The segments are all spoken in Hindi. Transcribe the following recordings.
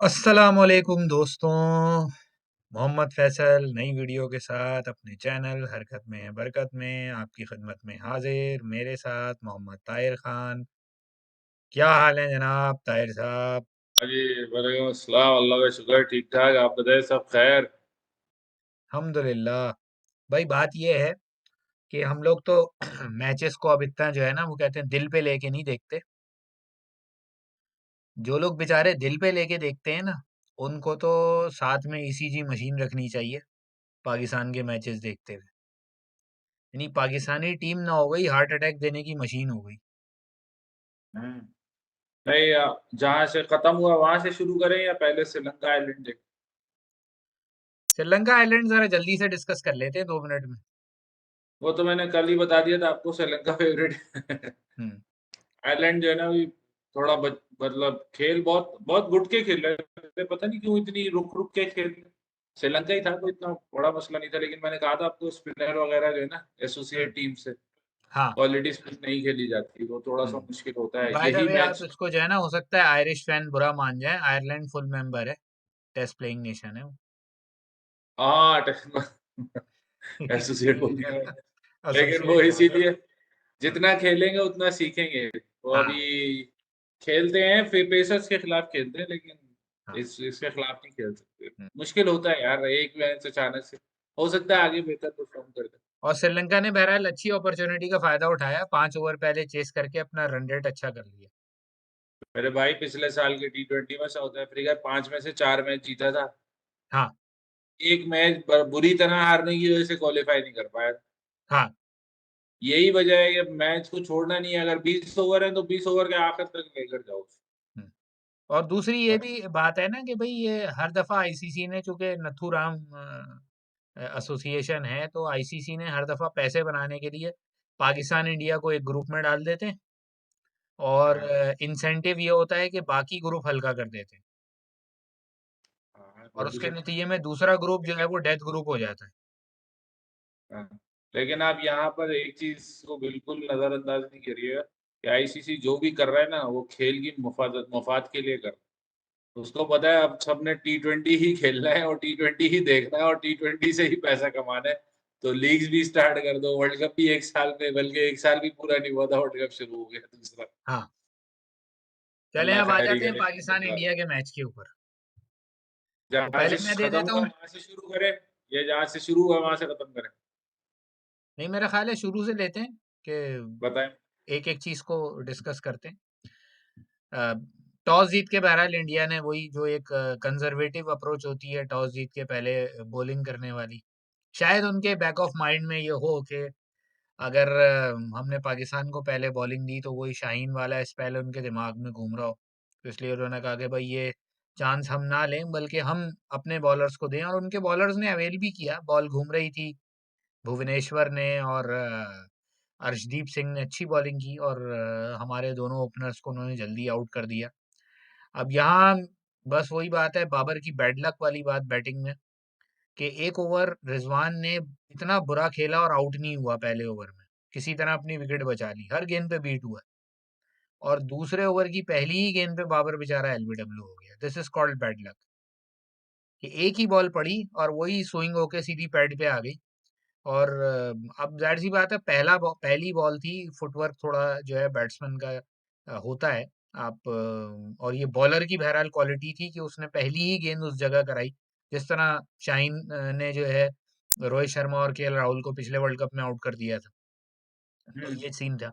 अस्सलामुअलैकुम दोस्तों। मोहम्मद फैसल नई वीडियो के साथ अपने चैनल हरकत में है बरकत में आपकी खिदमत में हाजिर। मेरे साथ मोहम्मद ताहिर खान। क्या हाल है जनाब ताहिर साहब? जी वालेकुम अस्सलाम। अल्लाह का शुक्र है, ठीक ठाक। आप बताएं, सब खैर? अल्हम्दुलिल्लाह। भाई बात यह है कि हम लोग तो मैचेस को अब इतना जो है ना वो कहते हैं दिल पे लेके नहीं देखते। जो लोग बेचारे दिल पे लेके देखते हैं ना उनको तो साथ में ईसीजी मशीन रखनी चाहिए पाकिस्तान के मैचेस देखते हुए। यानी पाकिस्तानी टीम ना हो गई हार्ट अटैक देने की मशीन हो गई। हम्म। नहीं, जहाँ से खत्म हुआ वहां से शुरू करें या पहले श्रीलंका आइलैंड देखें? श्रीलंका आइलैंड जरा जल्दी से डिस्कस कर लेते हैं 2 मिनट में। वो तो मैंने कल ही बता दिया था आपको, श्रीलंका फेवरेट। हम्म। आयरलैंड जो है ना, अभी थोड़ा मतलब खेल बहुत बहुत घुट के खेल रहे थे, पता नहीं क्यों इतनी रुक रुक के खेल रहे। श्रीलंका ही था तो इतना बड़ा मसला नहीं था, लेकिन मैंने कहा था आपको स्पिनर वगैरह जो है ना, हम्म। एसोसिएट टीम से हाँ। क्वालिटी स्पिन नहीं खेली जाती, वो थोड़ा सा हम्म। मुश्किल होता है बाय द यही वे आप मैच। इसको जो है ना हो सकता है आयरिश फैन बुरा मान जाए, आयरलैंड फुल मेंबर है, टेस्ट प्लेइंग नेशन है वो। हाँ, एसोसिएट बोल दिया मैंने। लेकिन वो एसोसिएट बोल रहा इसीलिए हूँ। जितना खेलेंगे उतना सीखेंगे। वो अभी हाँ। खेलते हैं, फिर पेसर्स के खिलाफ खेलते हैं, लेकिन हाँ। इसके खिलाफ नहीं खेल सकते। हम्म। मुश्किल होता है यार, एक मैच अचानक से हो सकता है हाँ। आगे बेहतर परफॉर्म कर दे। और श्रीलंका ने बहरहाल अच्छी अपॉर्चुनिटी का फायदा उठाया, 5 ओवर पहले चेस करके अपना रन रेट अच्छा कर लिया। मेरे भाई, पिछले साल के T20 में साउथ अफ्रीका 5 में से 4 मैच जीता था। हाँ। एक मैच बुरी तरह हारने की वजह से क्वालीफाई नहीं कर पाया। हाँ। यही वजह है कि मैच को छोड़ना नहीं है। अगर 20 ओवर है तो 20 ओवर के आखिर तक लेकर जाओ। हम्म। और दूसरी ये भी बात है ना कि भाई ये हर दफा आईसीसी ने, चूंकि नथुराम एसोसिएशन है, तो आईसीसी ने हर दफा पैसे बनाने के लिए पाकिस्तान इंडिया को एक ग्रुप में डाल देते हैं और हाँ, इंसेंटिव ये होता है कि बाकी ग्रुप हल्का कर देते हैं हाँ, और हो भी उसके सकता नतीजे में दूसरा ग्रुप जो है वो डेथ ग्रुप हो जाता है। है। हाँ, लेकिन आप यहाँ पर एक चीज को बिल्कुल नजरअंदाज नहीं करिएगा कि आईसीसी जो भी कर रहा है ना, वो खेल की मफाद के लिए कर रहा है। उसको पता है अब सबने T20 ही खेलना है और T20 ही देखना है और T20 से ही पैसा कमाना है। तो लीग्स भी स्टार्ट कर दो। वर्ल्ड कप भी एक साल में, बल्कि एक साल भी पूरा नहीं हुआ था, वर्ल्ड कप शुरू हो गया दूसरा। हाँ। चलें अल्लाह अब आ खैर ही जाते हैं करे। पाकिस्तान इंडिया के मैच के ऊपर। तो जहां पहले से मैं दे खत्म देता हुआ हूँ। वहां से शुरू करें, या जहां से शुरू हुआ वहां से खत्म करें? नहीं, मेरा ख्याल है शुरू से लेते हैं कि बताएं। एक एक चीज को डिस्कस करते हैं। टॉस जीत के बहरहाल इंडिया ने, वही जो एक कंजर्वेटिव अप्रोच होती है टॉस जीत के पहले बॉलिंग करने वाली, शायद उनके बैक ऑफ माइंड में ये हो कि अगर हमने पाकिस्तान को पहले बॉलिंग दी तो वही शाहीन वाला स्पेल उनके दिमाग में घूम रहा हो, तो इसलिए उन्होंने कहा कि भाई ये चांस हम ना लें बल्कि हम अपने बॉलर्स को दें, और उनके बॉलर्स ने अवेल भी किया। बॉल घूम रही थी, भुवनेश्वर ने और अर्शदीप सिंह ने अच्छी बॉलिंग की और हमारे दोनों ओपनर्स को उन्होंने जल्दी आउट कर दिया। अब यहाँ बस वही बात है, बाबर की बैड लक वाली बात बैटिंग में, कि एक ओवर रिजवान ने इतना बुरा खेला और आउट नहीं हुआ पहले ओवर में, किसी तरह अपनी विकेट बचा ली, हर गेंद पे बीट हुआ, और दूसरे ओवर की पहली ही गेंद पे बाबर बेचारा एलबीडब्ल्यू हो गया। This is called bad luck कि एक ही बॉल पड़ी और वही स्विंग होके सीधी पैड पे आ गई। और अब जाहिर सी बात है, पहली बॉल थी, फुटवर्क थोड़ा जो है बैट्समैन का होता है। आप और ये बॉलर की बहरहाल क्वालिटी थी कि उसने पहली ही गेंद उस जगह कराई, जिस तरह शाहीन ने जो है रोहित शर्मा और केएल राहुल को पिछले वर्ल्ड कप में आउट कर दिया था। तो हम्म। ये सीन था।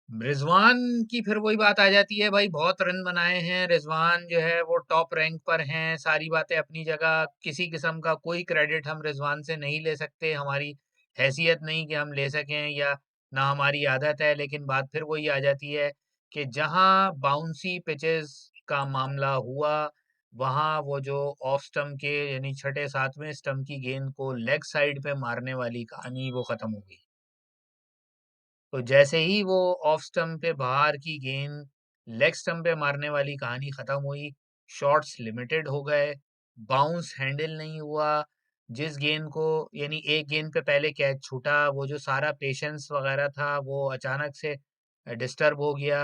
रिजवान की फिर वही बात आ जाती है, भाई बहुत रन बनाए हैं रिजवान, जो है वो टॉप रैंक पर हैं, सारी बातें अपनी जगह, किसी किस्म का कोई क्रेडिट हम रिजवान से नहीं ले सकते, हमारी हैसियत नहीं कि हम ले सकें, या ना हमारी आदत है। लेकिन बात फिर वही आ जाती है कि जहां बाउंसी पिचेस का मामला हुआ, वहां वो जो ऑफ स्टंप के यानी छठे सातवें स्टंप की गेंद को लेग साइड पे मारने वाली कहानी वो खत्म हो गई। तो जैसे ही वो ऑफ स्टंप पे बाहर की गेंद लेग स्टंप पे मारने वाली कहानी खत्म हुई, शॉट्स लिमिटेड हो गए, बाउंस हैंडल नहीं हुआ। जिस गेंद को, यानी एक गेंद पे पहले कैच छूटा, वो जो सारा पेशेंस वगैरह था वो अचानक से डिस्टर्ब हो गया।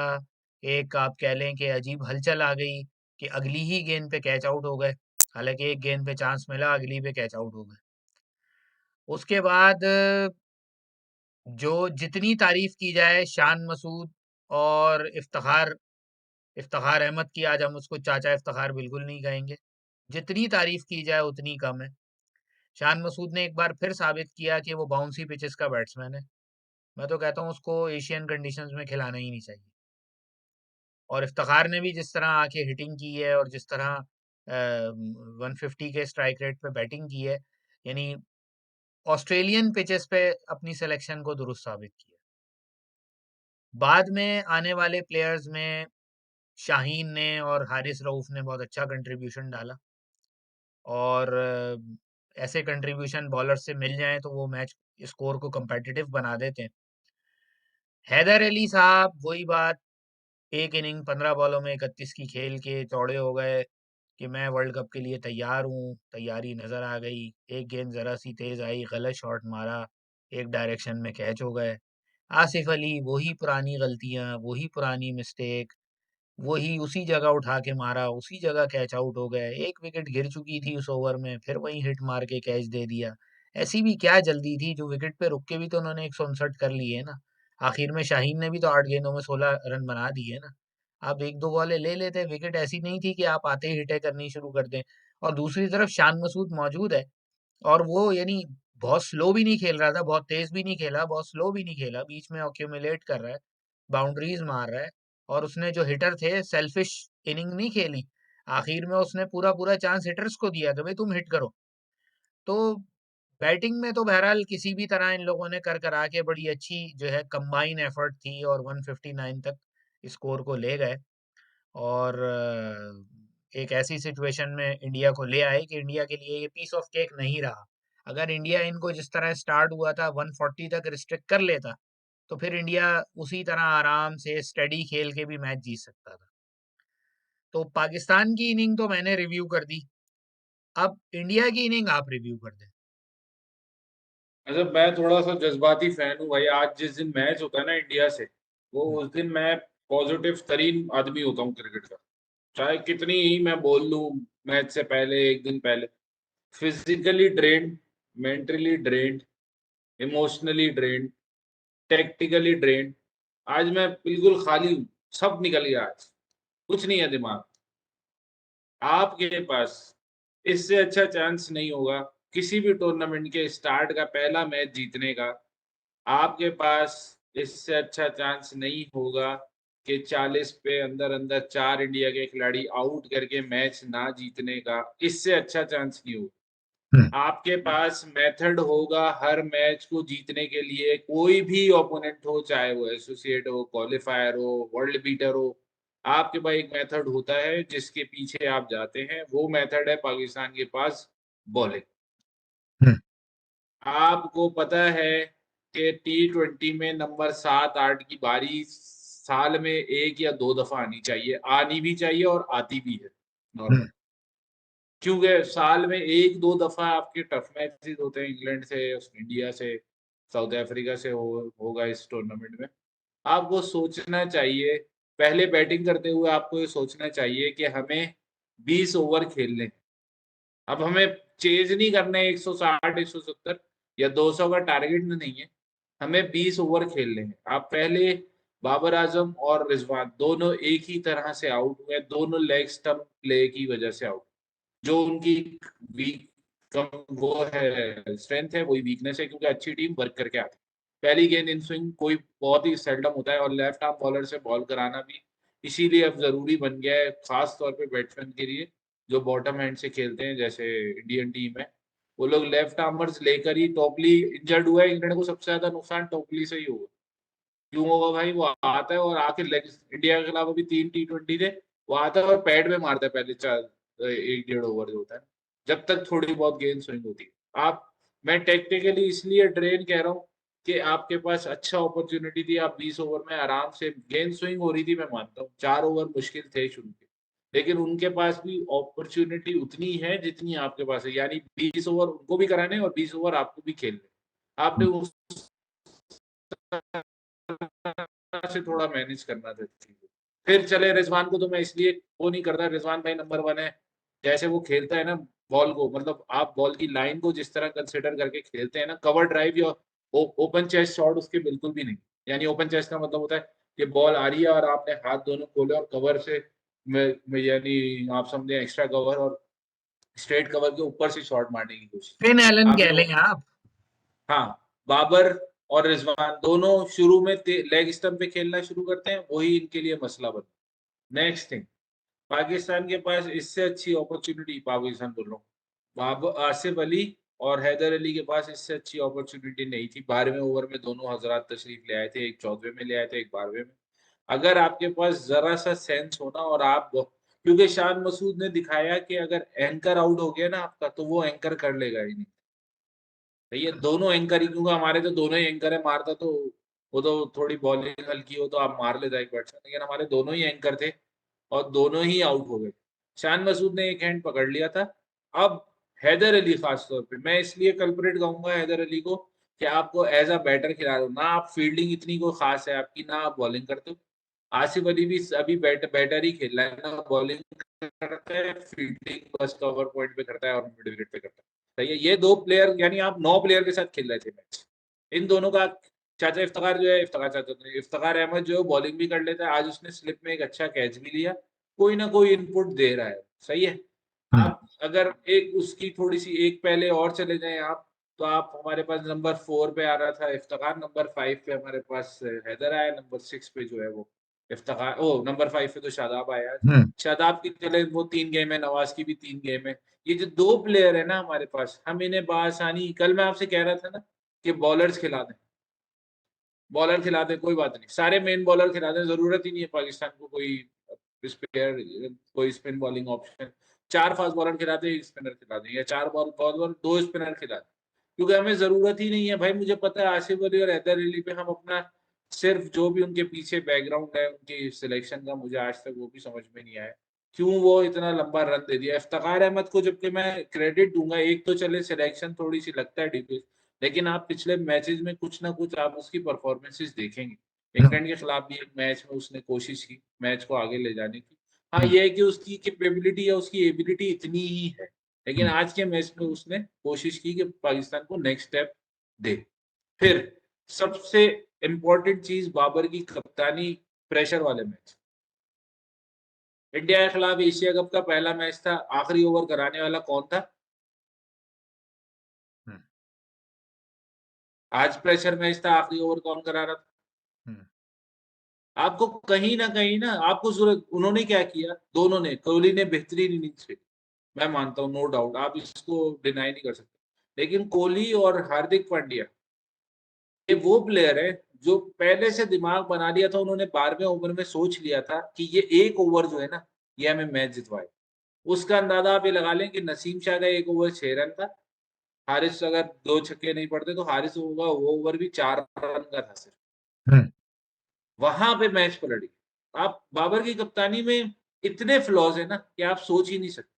एक आप कह लें कि अजीब हलचल आ गई कि अगली ही गेंद पे कैच आउट हो गए। हालांकि एक गेंद पे चांस मिला, अगली पे कैच आउट हो गए। उसके बाद जो जितनी तारीफ की जाए शान मसूद और इफ्तिखार इफ्तिखार अहमद की, आज हम उसको चाचा इफ्तिखार बिल्कुल नहीं कहेंगे, जितनी तारीफ की जाए उतनी कम है। शान मसूद ने एक बार फिर साबित किया कि वो बाउंसी पिचेस का बैट्समैन है। मैं तो कहता हूँ उसको एशियन कंडीशंस में खिलाना ही नहीं चाहिए। और इफ्तिखार ने भी जिस तरह आके हिटिंग की है और जिस तरह 150 के स्ट्राइक रेट पे बैटिंग की है, यानी ऑस्ट्रेलियन पिचेस पे अपनी सिलेक्शन को दुरुस्त साबित किया। बाद में आने वाले प्लेयर्स में शाहीन ने और हारिस रऊफ ने बहुत अच्छा कंट्रीब्यूशन डाला, और ऐसे कंट्रीब्यूशन बॉलर से मिल जाएं तो वो मैच स्कोर को competitive बना देते हैं। हैदर अली साहब वही बात, एक इनिंग 15 बॉलों में 31 की खेल के चौड़े हो गए कि मैं वर्ल्ड कप के लिए तैयार हूँ, तैयारी नजर आ गई, एक गेंद जरा सी तेज आई, गलत शॉट मारा, एक डायरेक्शन में कैच हो गए। आसिफ अली वही पुरानी गलतियां, वही पुरानी मिस्टेक, वही उसी जगह उठा के मारा, उसी जगह कैच आउट हो गए। एक विकेट गिर चुकी थी उस ओवर में, फिर वही हिट मार के कैच दे दिया। ऐसी भी क्या जल्दी थी, जो विकेट पे रुक के भी तो उन्होंने 159 कर लिए ना। आखिर में शाहीन ने भी तो 8 गेंदों में 16 रन बना दिए ना। आप एक दो बॉलें ले लेते, विकेट ऐसी नहीं थी कि आप आते ही हिटें करनी शुरू कर दें। और दूसरी तरफ शान मसूद मौजूद है, और वो यानी बहुत स्लो भी नहीं खेल रहा था, बहुत तेज भी नहीं खेला, बहुत स्लो भी नहीं खेला, बीच में अक्यूमुलेट कर रहा है, बाउंड्रीज मार रहा है। और उसने जो हिटर थे, सेल्फिश इनिंग नहीं खेली, आखिर में उसने पूरा पूरा चांस हिटर्स को दिया कि भाई तुम हिट करो। तो बैटिंग में तो बहरहाल किसी भी तरह इन लोगों ने कर करा के बड़ी अच्छी जो है कंबाइन एफर्ट थी, और 159 तक स्कोर को ले गए। और एक ऐसी सिचुएशन में इंडिया को ले आए कि इंडिया के लिए ये पीस ऑफ केक नहीं रहा। अगर इंडिया इनको जिस तरह स्टार्ट हुआ था 140 तक रिस्ट्रिक्ट कर लेता, तो फिर इंडिया उसी तरह आराम से स्टडी खेल के भी मैच जीत सकता था। तो पाकिस्तान की इनिंग तो मैंने रिव्यू कर दी, अब इंडिया की इनिंग आप रिव्यू कर दें। अच्छा, मैं थोड़ा-सा जज़्बाती फ़ैन हूँ भाई। आज जिस दिन मैच होता है ना इंडिया से, वो हम्म, उस दिन मैं पॉज़िटिव तरीन आदमी होता हूँ क्रिकेट का। चाहे कितनी ही मैं बोल लूँ मैच से पहले, 1 दिन पहले। Physically drained, mentally drained, emotionally drained, tactically drained. आज मैं बिल्कुल खाली हूँ, सब निकल गया आज, कुछ नहीं है दिमाग। आपके पास इससे अच्छा चांस नहीं होगा किसी भी टूर्नामेंट के स्टार्ट का पहला मैच जीतने का। आपके पास इससे अच्छा चांस नहीं होगा कि 40 पे अंदर-अंदर 4 इंडिया के खिलाड़ी आउट करके मैच ना जीतने का, इससे अच्छा चांस नहीं होगा। हम्म, आपके पास मेथड होगा हर मैच को जीतने के लिए, कोई भी ओपोनेंट हो, चाहे वो एसोसिएट हो, क्वालिफायर हो, वर्ल्ड बीटर हो। आपके पास एक मेथड होता है जिसके पीछे आप जाते हैं, वो मेथड है पाकिस्तान के पास बॉलिंग। हम्म, आपको पता है कि टी20 में नंबर 7-8 की बारी साल में 1 या 2 दफ़ा आनी चाहिए, आनी भी चाहिए और आती भी है हम्म, नॉर्मल। क्योंकि साल में 1-2 दफ़ा आपके टफ मैचेज़ होते हैं इंग्लैंड से, इंडिया से, साउथ अफ्रीका से होगा इस टूर्नामेंट में। आपको सोचना चाहिए, पहले बैटिंग करते हुए आपको ये सोचना चाहिए कि हमें 20 ओवर खेलने हैं। अब हमें चेज़ नहीं करना है 160, 170 या 200 का टारगेट नहीं है, हमें 20 ओवर खेलने हैं। आप पहले बाबर आज़म और रिज़वान दोनों एक ही तरह से आउट हुए, दोनों लेग स्टंप प्ले की वज़ह से आउट। जो उनकी वीक कम वो है स्ट्रेंथ है, वही वीकनेस है क्योंकि अच्छी टीम वर्क करके आती है। पहली गेंद इन स्विंग कोई बहुत ही सेल्डम होता है और लेफ्ट आर्म बॉलर से बॉल कराना भी इसीलिए अब ज़रूरी बन गया है, ख़ास तौर पे बैट्समैन के लिए, जो बॉटम हैंड से खेलते हैं जैसे इंडियन टीम है। वो लोग लेफ्ट आर्मर्स लेकर ही टॉपली इंजर्ड हुआ है, इंग्लैंड को सबसे ज़्यादा नुकसान टॉपली से ही हुआ। क्यों होगा भाई? वो आता है और आके लेग इंडिया के खिलाफ अभी 3 टी20 थे, वो आता है और पैड में मारता है पहले 4 1 डेढ़ ओवर जो होता है, जब तक थोड़ी बहुत गेंद स्विंग होती है। आप मैं टैक्टिकली इसलिए ड्रेन कह रहा हूँ कि आपके पास अच्छा अपॉर्च्युनिटी थी, आप 20 ओवर में आराम से गेंद स्विंग हो रही थी मैं मानता हूँ, 4 ओवर मुश्किल थे शुरू के। लेकिन उनके पास भी अपॉर्च्युनिटी उतनी है जितनी आपके पास है, यानी 20 ओवर उनको भी कराने हैं और 20 ओवर आपको भी खेलने हैं। आपने उस से थोड़ा मैनेज करना था चीज़ें। फिर चले रिजवान को तो मैं इसलिए वो नहीं करता, रिजवान भाई नंबर 1 है। जैसे वो खेलता है ना बॉल को, मतलब आप बॉल की लाइन को जिस तरह कंसिडर करके खेलते हैं ना, कवर ड्राइव या ओपन चेस्ट शॉट उसके बिल्कुल भी नहीं। यानी ओपन चेस्ट का मतलब होता है कि बॉल आ रही है और आपने हाथ दोनों खोले और कवर से यानी आप समझे एक्स्ट्रा कवर और स्ट्रेट कवर के ऊपर से शॉट मारने की कोशिश। फिन एलन कह आपने लें आप। हाँ, बाबर और रिजवान दोनों शुरू में लेग स्टंप पे खेलना शुरू करते हैं, वही इनके लिए मसला बनता है। नेक्स्ट थिंग, पाकिस्तान के पास इससे अच्छी अपॉर्चुनिटी, पाकिस्तान बोल रहा हूँ, आसिफ अली और हैदर अली के पास इससे अच्छी अपॉर्चुनिटी नहीं थी। 12वें ओवर में दोनों हजरात तशरीफ ले आए थे, एक 14वें में ले आए थे, एक 12वें में। अगर आपके पास जरा सा सेंस होना और आप, क्योंकि शान मसूद ने दिखाया कि अगर एंकर आउट हो गया ना आपका, तो वो एंकर कर लेगा ही नहीं। भैया दोनों एंकर ही, क्योंकि हमारे तो दोनों ही एंकर है, मारता तो वो तो थोड़ी बॉलिंग हल्की हो तो आप मार लेता एक बैट्समैन, लेकिन हमारे दोनों ही एंकर थे और दोनों ही आउट हो गए। शान मसूद ने एक हैंड पकड़ लिया था। अब हैदर अली खास तौर पे मैं इसलिए कल्परेट कहूंगा हैदर अली को कि आपको एज अ बैटर खिला रहे हो ना, आप फील्डिंग इतनी कोई खास है आपकी, ना आप बॉलिंग करते हो। आसिफ अली भी अभी बैटर ही खेल रहा है ना, बॉलिंग करता है, फील्डिंग बस कवर पॉइंट पे करता है और मिड विकेट पे करता है। सही है, ये दो प्लेयर, यानी आप 9 प्लेयर के साथ खेल रहे थे मैच। इन दोनों का चाचा इफ्तिखार जो है, इफ्तिखार अहमद जो है बॉलिंग भी कर लेता है, आज उसने स्लिप में एक अच्छा कैच भी लिया। कोई ना कोई इनपुट दे रहा है, सही है। हम्म। आप अगर एक उसकी थोड़ी सी एक पहले और चले जाएं आप, तो आप हमारे पास नंबर 4 पे आ रहा था इफ्तिखार, नंबर 5 पे हमारे पास हैदर आया, नंबर 6 पे जो है वो इफ्तिखार, ओ नंबर 5 पे तो शादाब आया। हम्म। शादाब की चले वो 3 गेम है, नवाज की भी 3 गेम है। ये जो 2 प्लेयर है ना हमारे पास, हम इन्हें बासानी, कल मैं आपसे कह रहा था ना कि बॉलर्स खिला दें, बॉलर खिला दें, कोई बात नहीं, सारे मेन बॉलर खिला दें, जरूरत ही नहीं है पाकिस्तान को कोई स्पेयर, कोई spin bowling option. 4 fast bowler खिला दें, 1 स्पिनर खिला दें, या 4 बॉलर 2 स्पिनर खिला दें, क्योंकि हमें जरूरत ही नहीं है भाई। मुझे पता है आसिफ अली और हैदर अली पे हम अपना सिर्फ जो भी उनके पीछे बैकग्राउंड है उनकी सिलेक्शन का, मुझे आज तक वो भी समझ में नहीं आया क्यों वो इतना लंबा रन दे दिया। इफ्तिखार अहमद को जबकि मैं क्रेडिट दूंगा, एक तो चले सिलेक्शन थोड़ी सी लगता है डिफेंस, लेकिन आप पिछले मैचेस में कुछ ना कुछ आप उसकी परफॉर्मेंसेस देखेंगे। हम्म। इंग्लैंड के खिलाफ भी एक मैच में उसने कोशिश की मैच को आगे ले जाने की। हाँ, हम्म। ये है कि उसकी कैपेबिलिटी या उसकी एबिलिटी इतनी ही है, लेकिन हम्म। आज के मैच में उसने कोशिश की कि पाकिस्तान को नेक्स्ट स्टेप दे। फिर सबसे इम्पोर्टेंट चीज, बाबर की कप्तानी, प्रेशर वाले मैच। इंडिया के खिलाफ एशिया कप का पहला मैच था, आखिरी ओवर कराने वाला कौन था? हम्म। आज प्रेशर मैच था, आखिरी ओवर कौन करा रहा था? हम्म। आपको कहीं ना कहीं ना आपको जरूरत, उन्होंने क्या किया, दोनों ने, कोहली ने बेहतरीन इनिंग्स खेली, मैं मानता हूँ, नो डाउट, आप इसको डिनाई नहीं कर सकते, लेकिन कोहली और हार्दिक पांड्या ये वो प्लेयर है जो पहले से दिमाग बना लिया था उन्होंने, 12वें ओवर में सोच लिया था कि ये एक ओवर जो है ना, ये हमें मैच जितवाए। उसका अंदाजा आप ये लगा लें कि नसीम शाह का एक ओवर 6 रन था, हारिस अगर 2 छक्के नहीं पड़ते तो हारिस होगा वो ओवर भी 4 रन का था सिर्फ। हम्म। वहां पे मैच पलट गया। आप बाबर की कप्तानी में इतने फ्लॉज है ना कि आप सोच ही नहीं सकते।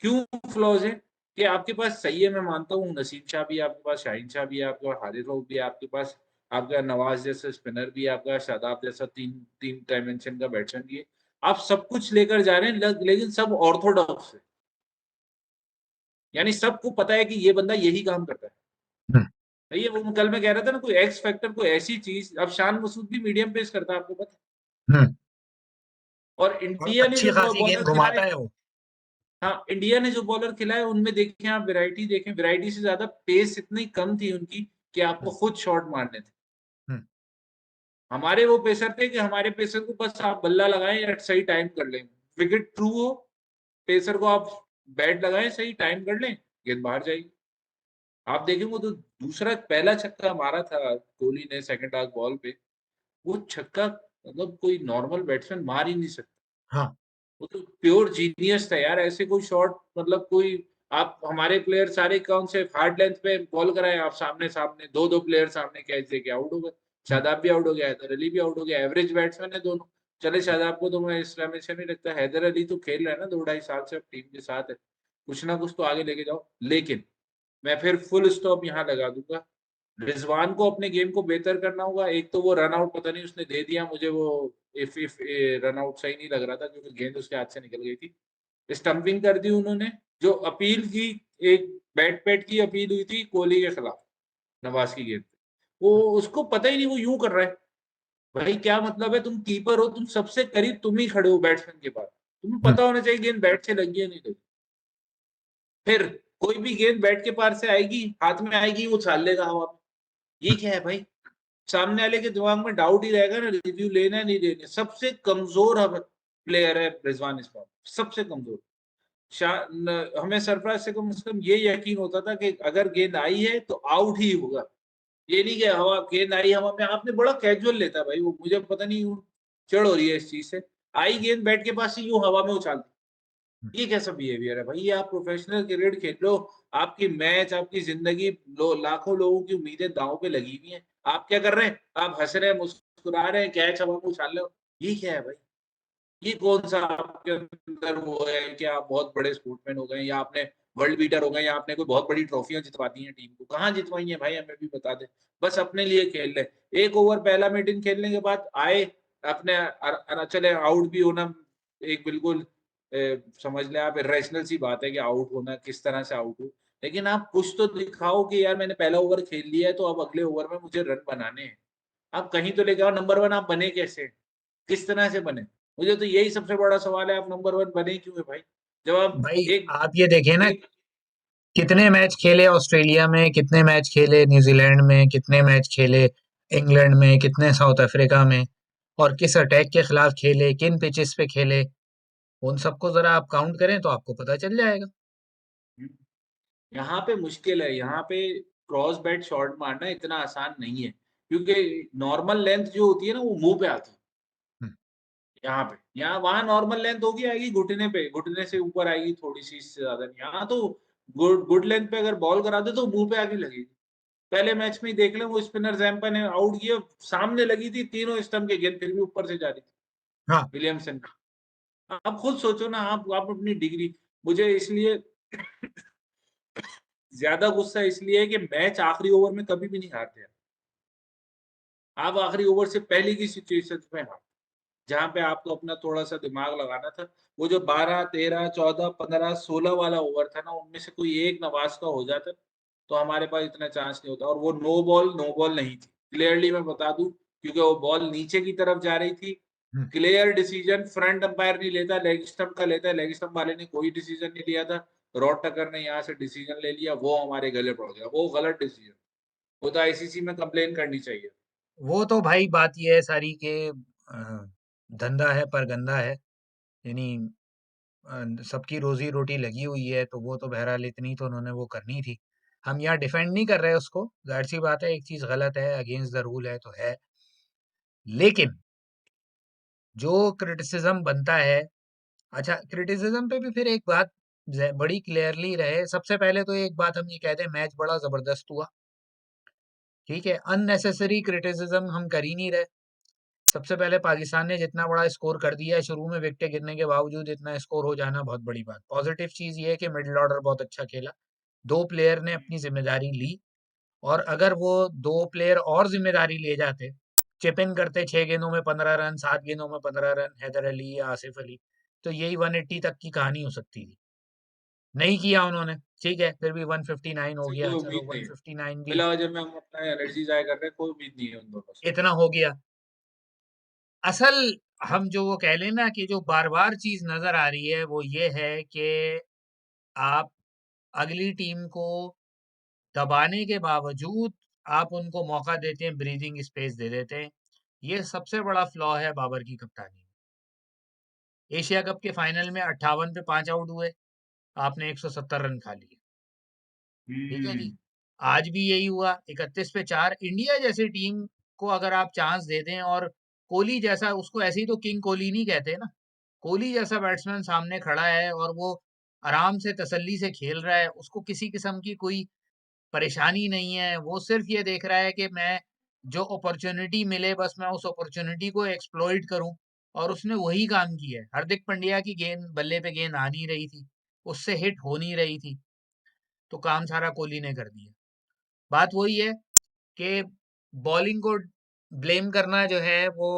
क्यों फ्लॉज है? कि आपके पास, सही है मैं मानता हूँ, नसीम शाह भी है आपके पास, शाहीन शाह भी है आपके पास, हारिस राउफ भी है आपके पास, आपका नवाज जैसा स्पिनर भी है आपका, शादाब जैसा तीन तीन डायमेंशन का बैट्समैन भी है। आप सब कुछ लेकर जा रहे हैं, लेकिन सब ऑर्थोडॉक्स है, यानी सबको पता है कि ये बंदा यही काम करता है। हम्म। ये वो कल मैं कह रहा था ना, कोई एक्स फैक्टर, कोई ऐसी चीज, अब शान मसूद भी मीडियम पेस करता है आपको पता है। हम्म। और और इंडिया ने अच्छी जो खासी गेंद बॉलर खिलाए, घुमाता है वो। हाँ इंडिया ने जो बॉलर खिलाए उनमें देखें आप, वैरायटी देखें, वैरायटी से ज्यादा पेस इतनी कम थी उनकी कि आपको हम्म। खुद शॉट मारने थे। हम्म। हमारे वो पेसर थे कि हमारे पेसर को बस आप बल्ला लगाएं या सही टाइम कर लें, विकेट थ्रू हो, पेसर को आप बैट लगाएं, सही टाइम कर लें, गेंद बाहर जाएगी। आप देखें वो तो दूसरा पहला छक्का मारा था कोहली ने सेकंड हाफ बॉल पे, वो छक्का मतलब कोई नॉर्मल बैट्समैन मार ही नहीं सकता। हाँ। वो तो प्योर जीनियस था यार, ऐसे कोई शॉट, मतलब कोई, आप हमारे प्लेयर सारे कौन से हार्ड लेंथ पे बॉल कराए, आप सामने सामने दो दो प्लेयर सामने कैच देके आउट हो गए। हम्म। शादाब भी आउट हो गया, हैदर अली भी आउट हो गया, एवरेज बैट्समैन है दोनों। चले शादाब को तो मैं इस हमेशा नहीं लगता, हैदर अली तो खेल रहा है ना 2 ढाई साल से अब टीम के साथ है, कुछ ना कुछ तो आगे लेके जाओ। लेकिन मैं फिर फुल स्टॉप यहाँ लगा दूंगा, रिजवान को अपने गेम को बेहतर करना होगा। एक तो वो रन आउट पता नहीं उसने दे दिया मुझे, वो इफ रन आउट सही नहीं लग रहा था क्योंकि गेंद उसके हाथ से निकल गई थी। स्टंपिंग कर दी उन्होंने। जो अपील की, एक बैट पैट की अपील हुई थी कोहली के खिलाफ, नवाज की गेंद पे, वो उसको पता ही नहीं, वो यूं कर रहा है। भाई क्या मतलब है, तुम कीपर हो, तुम सबसे करीब तुम ही खड़े हो बैट्समैन के पास, तुम्हें हम्म, पता होना चाहिए गेंद बैट से लगी है नहीं लगी। फिर कोई भी गेंद बैट के पार से आएगी, हाथ में आएगी, वो उछाल लेगा हवा में। ये क्या है भाई? सामने वाले के दिमाग में डाउट ही रहेगा ना, रिव्यू लेना है नहीं लेना। सबसे कमजोर प्लेयर है रिजवान इस बार, सबसे कमजोर। हमें सरफराज से कम ये यकीन होता था कि अगर गेंद आई है तो आउट ही होगा। ये नहीं कि हवा गेंद आई हवा में, आपने बड़ा कैजुअल लेता है भाई वो, मुझे पता नहीं चिढ़ हो रही है इस चीज से। आई गेंद बैट के पास से यूं हवा में उछाल दी। हम्म। ये कैसा बिहेवियर है भाई? ये आप प्रोफेशनल क्रिकेट खेल लो, आपकी मैच, आपकी जिंदगी, लाखों लोगों की उम्मीदें दांव पे लगी हुई हैं। आप क्या कर रहे हैं? आप हंस रहे हैं, मुस्कुरा रहे हैं, कैच हवा में उछाल रहे हो। ये क्या है भाई? ये कौन-सा आपके अंदर वो है कि आप बहुत बड़े स्पोर्ट्समैन हो गए, या आपने वर्ल्ड बीटर हो गए, या आपने कोई बहुत बड़ी ट्रॉफियाँ जितवा दी हैं टीम को? कहाँ जितवाई हैं भाई, हमें भी बता दें। बस अपने लिए खेल रहे हैं। 1 ओवर पहला मीटिंग खेलने के बाद आए, अपने चले आउट भी होना एक बिल्कुल समझ लें आप इर्रेशनल सी बात है कि आउट होना, किस तरह से आउट हो। लेकिन आप कुछ तो दिखाओ कि यार मैंने पहला ओवर खेल लिया है तो अब अगले ओवर में मुझे रन बनाने हैं। आप कहीं तो लेके आओ, नंबर 1 आप बने कैसे? किस तरह से बने? मुझे तो यही सबसे बड़ा सवाल है, आप नंबर 1 बने क्यों हैं भाई? जब आप भाई एक आप ये देखिए ना, एक कितने मैच खेले ऑस्ट्रेलिया में, कितने मैच खेले न्यूजीलैंड में, कितने मैच खेले इंग्लैंड में, कितने साउथ अफ्रीका में, और किस अटैक के खिलाफ खेले, किन पिचेस पे खेले, उन सबको जरा आप काउंट करें तो आपको पता चल जाएगा। यहाँ पे मुश्किल है, यहाँ पे क्रॉस बैट शॉट मारना इतना आसान नहीं है, क्योंकि नॉर्मल लेंथ जो होती है ना वो मुँह पे आती है। हम्म, यहाँ पे, यहाँ वहाँ नॉर्मल लेंथ होगी, आएगी घुटने पे, घुटने से ऊपर आएगी थोड़ी-सी, इससे ज़्यादा नहीं। यहाँ तो गुड गुड लेंथ पे अगर बॉल करा दो तो मुँह पे आके लगेगी। पहले मैच में ही देख लें, वो स्पिनर ज़ैम्पा ने आउट किया, सामने लगी थी तीनों स्टंप की गेंद, फिर भी ऊपर से जा रही थी हाँ। विलियमसन की। आप खुद सोचो ना, आप अपनी डिग्री, मुझे इसलिए ज़्यादा गुस्सा इसलिए है कि मैच आखिरी ओवर में कभी भी नहीं हारते हैं। आप आखिरी ओवर से पहले की सिचुएशंस में हारते, जहाँ पे आपको अपना थोड़ा-सा दिमाग लगाना था। वो जो 12, 13, 14, 15, 16 वाला ओवर था ना, उनमें से कोई एक नवाज़ का हो जाता, तो हमारे पास इतना चांस नहीं होता, और वो नो बॉल नहीं थी। क्लियरली मैं बता दूँ, क्योंकि वो बॉल नीचे की तरफ जा रही थी। हम्म, क्लियर डिसीजन फ्रंट अंपायर नहीं लेता, लेग स्टंप का लेता है, लेग स्टंप वाले ने कोई डिसीजन नहीं लिया था। रॉड टकर ने यहाँ से डिसीजन ले लिया, वो हमारे गले पड़ गया। वो गलत डिसीजन, वो तो आईसीसी में कंप्लेन करनी चाहिए। वो तो भाई बात ये है सारी के धंधा है पर गंदा है, यानी सबकी रोजी रोटी लगी हुई है, तो वो तो बहरहाल इतनी तो उन्होंने वो करनी थी। हम यहाँ डिफेंड नहीं कर रहे उसको, जाहिर सी बात है एक चीज गलत है, अगेंस्ट द रूल है तो है। लेकिन जो क्रिटिसिज्म बनता है, अच्छा क्रिटिसिज्म पे भी फिर एक बात बड़ी क्लियरली रहे। सबसे पहले तो एक बात हम ये कहते हैं, मैच बड़ा जबरदस्त हुआ, ठीक है, अननेसेसरी क्रिटिसिज्म हम कर ही नहीं रहे। सबसे पहले पाकिस्तान ने जितना बड़ा स्कोर कर दिया है, शुरू में विकेटें गिरने के बावजूद इतना स्कोर हो जाना बहुत बड़ी बात। पॉजिटिव चीज ये है कि मिडिल ऑर्डर बहुत अच्छा खेला, दो प्लेयर ने अपनी जिम्मेदारी ली, और अगर वो दो प्लेयर और जिम्मेदारी ले जाते, चिप इन करते 6 गेंदों में 15 रन, 7 गेंदों में 15 रन, हैदर अली या आसिफ अली, तो यही 180 तक की कहानी हो सकती थी। नहीं किया उन्होंने, ठीक है, फिर भी 159 हो से गया, कोई चलो उम्मीद नहीं है। 159 भी बिला वजह में हम अपना एनर्जी ज़ाया कर रहे हैं, कोई उम्मीद नहीं है उन दोनों से। इतना हो गया। असल हम जो वो कह लें ना कि जो बार बार चीज नजर आ रही है वो ये है कि आप अगली टीम को दबाने के बावजूद आप उनको मौका देते हैं, ब्रीदिंग स्पेस दे देते हैं। ये सबसे बड़ा फ्लॉ है बाबर की कप्तानी में। एशिया कप के फाइनल में 58 पे 5 आउट हुए, आपने 170 रन खा लिए, ठीक है जी। हुँ। आज भी यही हुआ, 31 पे 4। इंडिया जैसी टीम को अगर आप चांस दे दें, और कोहली जैसा, उसको ऐसे ही तो किंग कोहली नहीं कहते ना, कोहली जैसा बैट्समैन सामने खड़ा है और वो आराम से तसल्ली से खेल रहा है, उसको किसी किस्म की कोई परेशानी नहीं है, वो सिर्फ ये देख रहा है कि मैं जो अपॉर्चुनिटी मिले बस मैं उस अपॉर्चुनिटी को एक्सप्लॉइट करूं, और उसने वही काम किया है। हार्दिक पांड्या की गेंद बल्ले पे गेंद आ नहीं रही थी, उससे हिट हो नहीं रही थी, तो काम सारा कोहली ने कर दिया। बात वही है कि बॉलिंग को ब्लेम करना जो है वो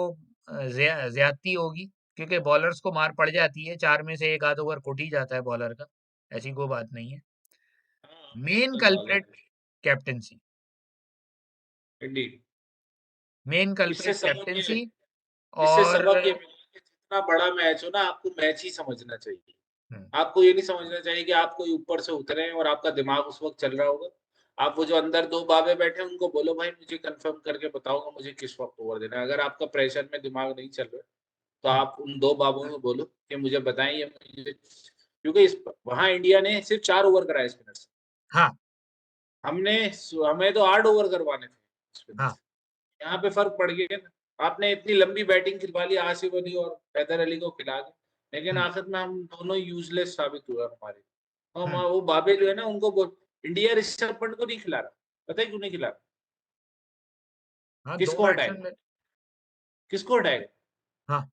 ज्यादती होगी, क्योंकि बॉलर्स को मार पड़ जाती है, 4 में से एक आध ओवर कुट ही जाता है बॉलर का, ऐसी कोई बात नहीं है। हाँ, मेन सही बात है। Culprit captaincy, Indeed. मेन इससे कल्प्रिट सबक ये कैप्टेंसी। इससे और सबक ये मिला कि जितना बड़ा मैच हो ना, आपको मैच ही समझना चाहिए। हम्म, आपको ये नहीं समझना चाहिए कि आप कोई ऊपर से उतरे हैं और आपका दिमाग उस वक़्त चल रहा होगा। आप वो जो अंदर 2 बाबे बैठे हैं, उनको बोलो भाई मुझे कन्फर्म करके बताओ मुझे किस वक़्त ओवर देना है। अगर आपका प्रेशर में दिमाग नहीं चल रहा है, तो हम्म, आप उन 2 बाबों को बोलो कि मुझे बताएँ ये मुझे, क्योंकि इस वहाँ इंडिया ने सिर्फ़ 4 ओवर कराए स्पिनर से। हाँ हमें तो 8 ओवर करवाने थे स्पिनर हाँ से। यहाँ पे फ़र्क पड़ गया ना। आपने इतनी लंबी बैटिंग खिलवा ली आसिफ अली और हैदर अली को खिला के, लेकिन हम्म, आखिर में हम दोनों यूज़लेस साबित हुए हमारे। हम हम्म, वो बाबे जो है ना उनको इंडिया ऋषभ पंत को नहीं खिला रहा। पता है क्यों नहीं खिला रहा? हाँ, दो किसको हटाएगा? बैट्समैन। किसको हटाएगा? हाँ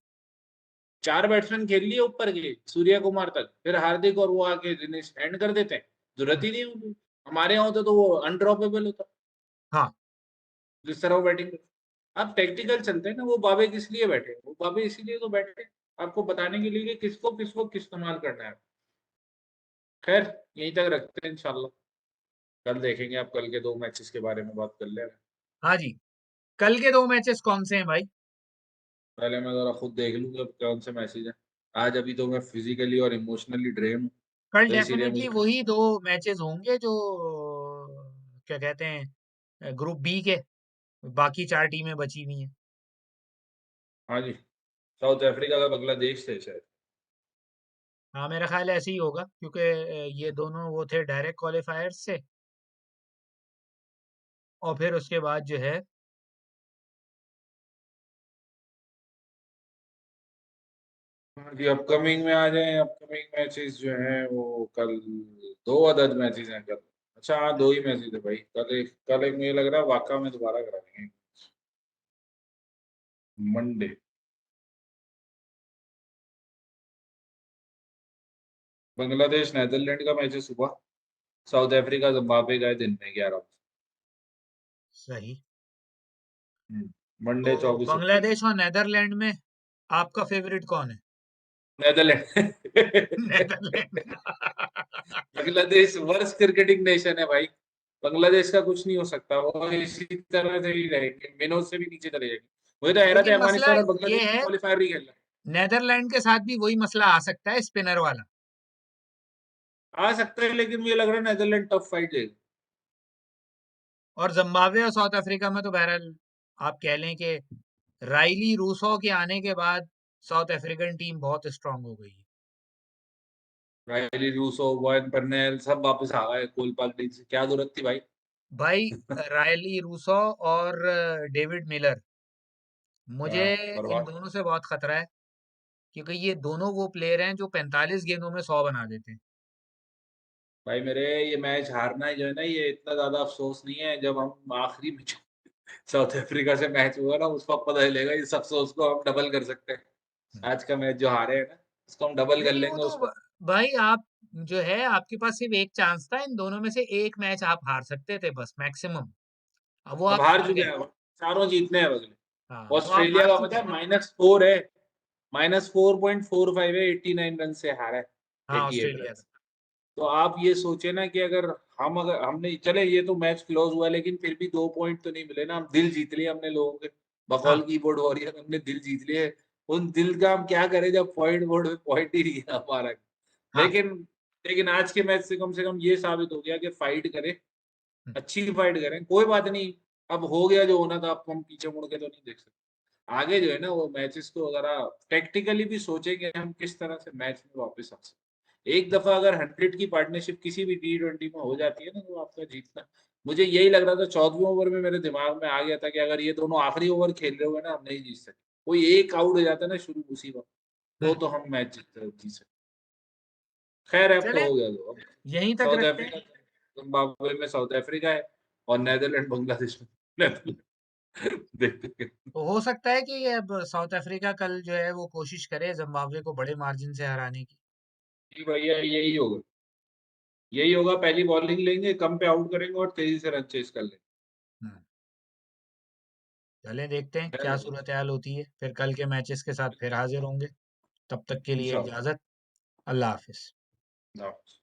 4 बैट्समैन खेल लिए ऊपर के सूर्य कुमार तक, फिर हार्दिक और वो आके दिनेश एंड कर देते हैं। ज़रूरत हम्म, ही नहीं होती। हमारे यहाँ होता तो वो अनड्रॉपेबल होता, हाँ जिस तरह वो बैटिंग करते। आप टैक्टिकल चलते हैं ना, वो बाबे किस लिए बैठे हैं? वो बाबे इसीलिए तो बैठे हैं, आपको बताने के लिए कि किसको किस वक़्त इस्तेमाल करना है। ख़ैर यहीं तक रखते हैं इंशाल्लाह। कल देखेंगे, आप कल के 2 मैचेस के बारे में बात कर लें। हाँ जी। कल के 2 मैचेस कौन से हैं भाई? पहले मैं ज़रा खुद देख लूँ कि अब कौन से मैसेज हैं। आज अभी तो मैं फिज़िकली और इमोशनली ड्रेन हूँ, कल तो इसीलिए डेफिनेटली मुझे वही 2 मैचेस होंगे जो क्या कहते हैं, ग्रुप बी के, बाकी 4 टीमें बची हुई हैं। हाँ जी, साउथ अफ्रीका का बांग्लादेश से शायद। हाँ, मेरा ख्याल है ऐसे ही होगा, क्योंकि ये दोनों वो थे डायरेक्ट क्वालिफायर्स से, और फिर उसके बाद जो है हाँ जी, अपकमिंग में आ जाएँ, अपकमिंग मैचेस जो हैं वो कल 2 अदद मैचेस हैं कल। अच्छा हाँ, 2 ही मैचेस है भाई। कल एक मुझे लग रहा है वाक़ा में दोबारा करा देंगे, मंडे। बांग्लादेश नीदरलैंड का मैच है सुबह, साउथ अफ्रीका ज़िम्बाब्वे का है दिन में 11 बजे। सही। हुँ, तो मंडे 24 अप्रैल। बांग्लादेश और नीदरलैंड में आपका फेवरेट कौन है? Netherland. Netherland. Bangladesh worst cricketing nation है भाई। बांग्लादेश का कुछ नहीं हो सकता, वो इसी तरह से ही रहेंगे, मिनों से भी नीचे चले जाएंगे। मुझे तो हैरत है लेकिन मसला अफगानिस्तान और ये बांग्लादेश है, क्वालीफायर नहीं खेल रहा। नीदरलैंड के साथ भी वही मसला आ सकता है, स्पिनर वाला। आ सकता है लेकिन मुझे लग रहा है नीदरलैंड टफ फाइट देगा। और जिम्बाब्वे और साउथ अफ्रीका में तो बहरहाल आप कह लें कि राइली रूसो के आने के बाद साउथ अफ्रीकन टीम बहुत स्ट्रांग हो गई है। रायली रूसो, वॉयन पर्नेल सब वापस आ गए कोल पाल्टिन से, क्या जरूरत थी भाई। भाई, रायली रूसो और डेविड मिलर, मुझे हाँ, इन बर्बाद। दोनों से बहुत खतरा है, क्योंकि ये दोनों वो प्लेयर हैं जो 45 गेंदों में 100 बना देते हैं। भाई मेरे ये मैच हारना ही जो है ना, ये इतना ज्यादा अफसोस नहीं है। जब हम आखिरी में साउथ अफ्रीका से मैच हुआ ना, उस वक्त पता चलेगा इस अफसोस को हम डबल कर सकते हैं। हम्म। आज का मैच जो हारे हैं ना, उसको हम डबल कर नहीं, वो लेंगे तो उस वक्त। भाई आप जो है, आपके पास सिर्फ एक चांस था, इन दोनों में से एक मैच आप हार सकते थे बस, मैक्सिमम। अब वो अब आप हार हार चुके गए। हैं, चारों जीतने हैं अगले। हाँ, वो आप ऑस्ट्रेलिया हार का चुके पता हैं। है -4 है, -4.45 है, 89 रन से हारा है, हाँ, 88 रन ऑस्ट्रेलिया का। से। तो आप ये सोचे ना कि अगर हमने चले, ये तो मैच क्लोज हुआ लेकिन फिर भी 2 पॉइंट तो नहीं मिले ना, हम दिल जीत लिए हमने लोगों के। हाँ बकौल कीबोर्ड वॉरियर हमने दिल जीत लिए। उन दिल का हम क्या करें जब पॉइंट बोर्ड में पॉइंट ही नहीं है हमारा। हाँ। लेकिन लेकिन आज के मैच से कम ये साबित हो गया कि फाइट करें, हम्म, अच्छी फाइट करें, कोई बात नहीं। अब हो गया जो होना था, अब हम पीछे मुड़ के तो नहीं देख सकते। आगे जो है ना वो मैचेस को अगर आप टैक्टिकली भी सोचेंगे हम किस तरह से मैच में वापस आ सकते। एक हम्म, दफा अगर 100 की पार्टनरशिप किसी भी T20 में हो जाती है ना, तो आपका जीतना। मुझे यही लग रहा था 14वें ओवर में, मेरे दिमाग में आ गया था कि अगर ये दोनों आखिरी ओवर खेल रहे हुए ना, हम नहीं जीत सकते। कोई एक आउट हो जाता ना शुरू उसी वक्त, हम्म। तो हम मैच जीत सकते। खैर अब तो चले, हो गया। तो अब यहीं तक साउथ रखते हैं। अफ्रीका, जिम्बाब्वे में साउथ अफ्रीका है और नेदरलैंड बांग्लादेश में नेदरलैंड। देखते हैं। तो हो सकता है कि ये अब साउथ अफ्रीका कल जो है वो कोशिश करे जिम्बाब्वे को बड़े मार्जिन से हराने की। जी भैया यही होगा, पहली बॉलिंग लेंगे, कम पे आउट करेंगे और तेजी से रन चेज कर लेंगे। हम्म। चलें देखते हैं क्या चलिए, सूरत-हाल होती है। फिर कल के मैचेस के साथ फिर हाज़िर होंगे। तब तक के लिए इंशाल्लाह। इजाज़त। अल्लाह हाफ़िज़। खुदा हाफ़िज़।